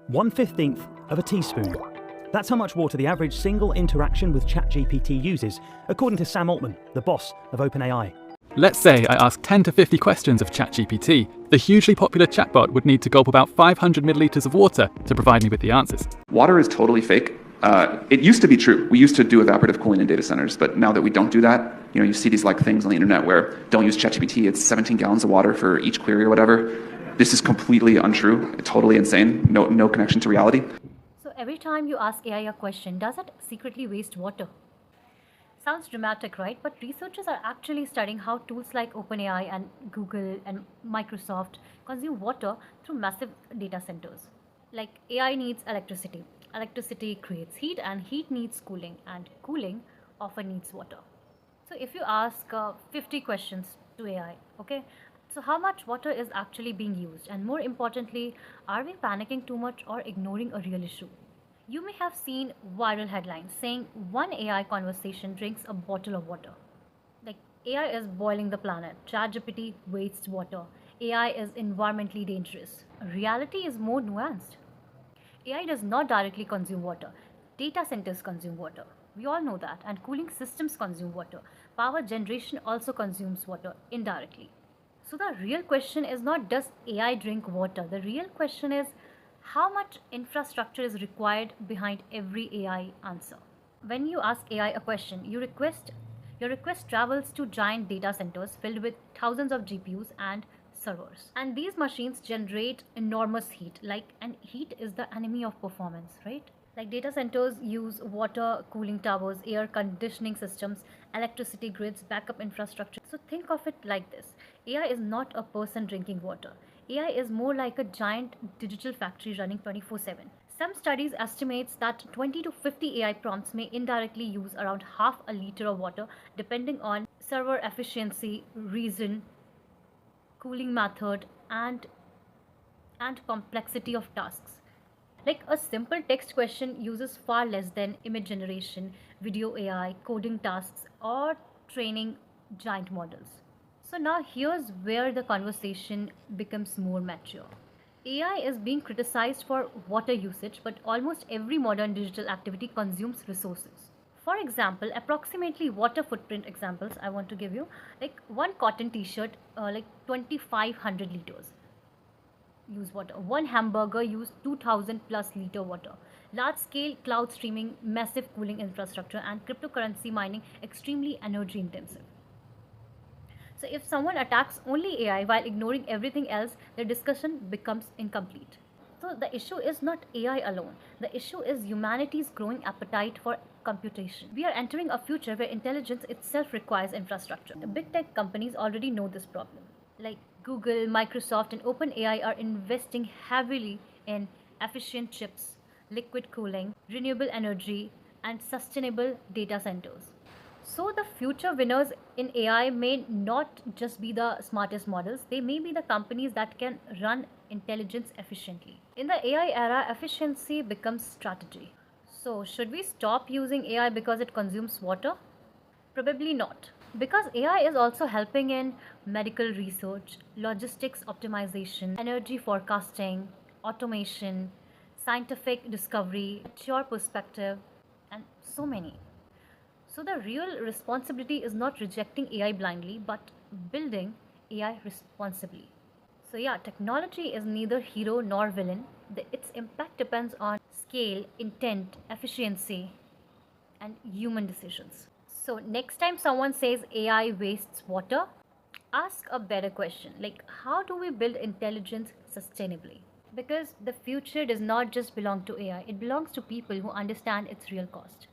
1/15 of a teaspoon. That's how much water the average single interaction with ChatGPT uses, according to Sam Altman, the boss of OpenAI. Let's say I ask 10 to 50 questions of ChatGPT. The hugely popular chatbot would need to gulp about 500 milliliters of water to provide me with the answers. Water is totally fake. It used to be true. We used to do evaporative cooling in data centers, but now that we don't do that, you see these things on the internet where don't use ChatGPT, it's 17 gallons of water for each query or whatever. This is completely untrue, totally insane, no connection to reality. So every time you ask AI a question, does it secretly waste water? Sounds dramatic, right? But researchers are actually studying how tools like OpenAI and Google and Microsoft consume water through massive data centers. Like AI needs electricity. Electricity creates heat, and heat needs cooling, and cooling often needs water. So if you ask 50 questions to AI, okay, so how much water is actually being used? And more importantly, are we panicking too much or ignoring a real issue? You may have seen viral headlines saying one AI conversation drinks a bottle of water. Like AI is boiling the planet, ChatGPT wastes water, AI is environmentally dangerous. Reality is more nuanced. AI does not directly consume water. Data centers consume water. We all know that. And cooling systems consume water. Power generation also consumes water indirectly. So the real question is not does AI drink water? The real question is how much infrastructure is required behind every AI answer. When you ask AI a question, your request travels to giant data centers filled with thousands of GPUs and servers. And these machines generate enormous heat, and heat is the enemy of performance, right? Like data centers use water cooling towers, air conditioning systems, electricity grids, backup infrastructure. So think of it like this. AI is not a person drinking water. AI is more like a giant digital factory running 24/7. Some studies estimates that 20 to 50 AI prompts may indirectly use around half a liter of water depending on server efficiency, reason, cooling method, and complexity of tasks. Like a simple text question uses far less than image generation, video AI, coding tasks, or training giant models. So now here's where the conversation becomes more mature. AI is being criticized for water usage, but almost every modern digital activity consumes resources. For example, approximately water footprint examples I want to give you, like one cotton t-shirt, 2500 liters use water. One hamburger used 2000 plus liter water. Large scale cloud streaming, massive cooling infrastructure, and cryptocurrency mining extremely energy intensive. So if someone attacks only AI while ignoring everything else, the discussion becomes incomplete. So the issue is not AI alone. The issue is humanity's growing appetite for computation. We are entering a future where intelligence itself requires infrastructure. The big tech companies already know this problem. Like Google, Microsoft, and OpenAI are investing heavily in efficient chips, liquid cooling, renewable energy, and sustainable data centers. So the future winners in AI may not just be the smartest models, they may be the companies that can run intelligence efficiently. In the AI era, efficiency becomes strategy. So should we stop using AI because it consumes water? Probably not. Because AI is also helping in medical research, logistics optimization, energy forecasting, automation, scientific discovery, mature perspective, and so many. So the real responsibility is not rejecting AI blindly, but building AI responsibly. So yeah, technology is neither hero nor villain. Its impact depends on scale, intent, efficiency, and human decisions. So next time someone says AI wastes water, ask a better question, like how do we build intelligence sustainably? Because the future does not just belong to AI, it belongs to people who understand its real cost.